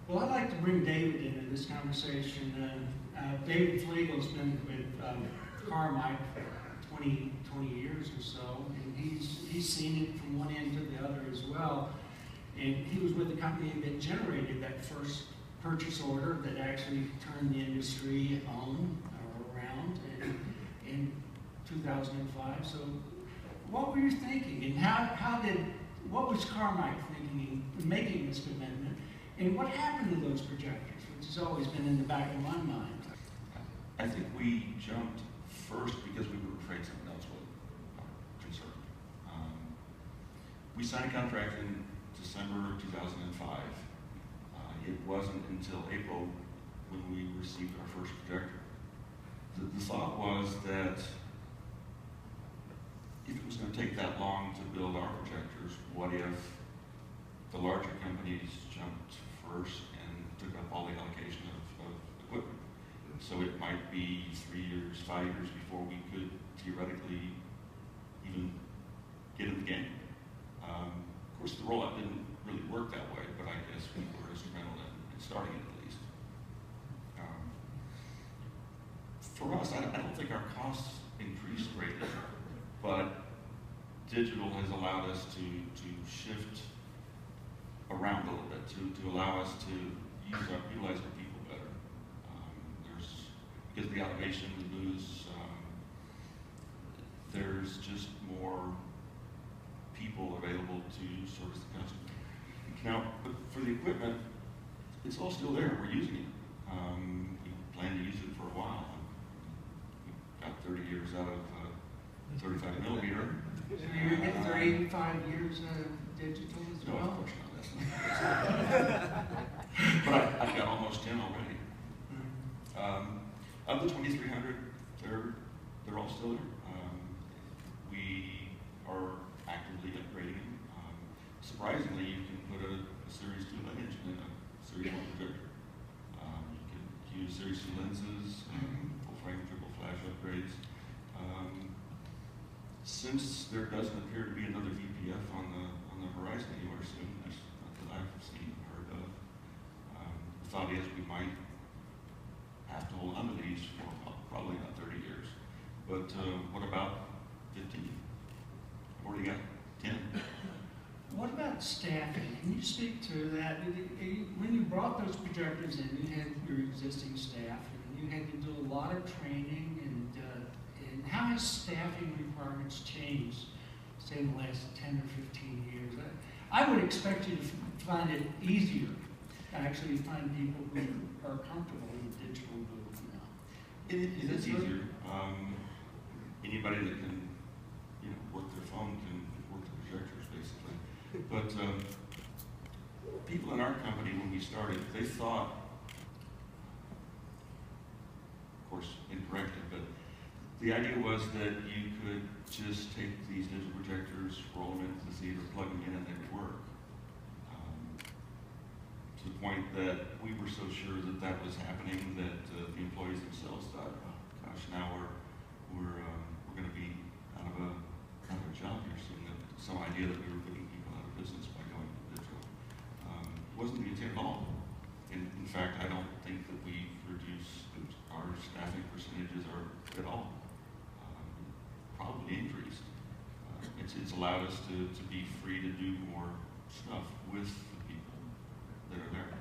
Well, I'd like to bring David into this conversation. David Pflegl has been with Carmike for 20 years or so, and he's seen it from one end to the other as well. And he was with the company that generated that first purchase order that actually turned the industry on or around in 2005. So, what were you thinking, and what was Carmike thinking in making this commitment, and what happened to those projectors, which has always been in the back of my mind? I think we jumped first because we were afraid someone else would, concerned. We signed a contract in December 2005. It wasn't until April when we received our first projector. The thought was that if it was going to take that long to build our projectors, what if the larger companies jumped first and took up all the allocation of equipment? So it might be 3 years, 5 years before we could theoretically even get in the game. Of course, the rollout didn't really work that way, but I guess we were instrumental in starting it at least. For us, I don't think our costs increased greatly, but digital has allowed us to shift around a little bit, to allow us to utilize our people better. Because of the automation, the booths, there's just more people available to service the customer. Now, but for the equipment, it's all still there. We're using it. We plan to use it for a while. We've got 30 years out of 35 millimeter. So you're getting 35 years of digital as well? No, of course not. That's not. But I've got almost 10 already. Of the 2,300, they're all still there. We are actively upgrading them. Surprisingly, you can put a Series 2 lens in a Series 1 projector. You can use Series 2 lenses, full frame, triple flash upgrades. Since there doesn't appear to be another VPF on the horizon anywhere soon, that's not that I've seen or heard of. The thought is we might have to hold on to these for probably not 30 years. But what about 15? I've already got 10. What about staffing? Can you speak to that? When you brought those projectors in, you had your existing staff, and you had to do a lot of training, and how has staffing requirements changed, say, in the last 10 or 15 years? I would expect you to find it easier to actually find people who are comfortable in the digital booth now. It is easier. Anybody that can, work their phone can work the projectors, basically. But people in our company, when we started, they thought, of course, incorrectly, but the idea was that you could just take these digital projectors, roll them into the seat, or plug them in, and they would work. To the point that we were so sure that that was happening that the employees themselves thought, oh, gosh, now we're going to be out of a job here soon. Some idea that we were putting people out of business by going to digital. It wasn't the intent at all. In fact, I don't think that we've reduced our staffing percentages at all. Probably increased. It's allowed us to be free to do more stuff with the people that are there.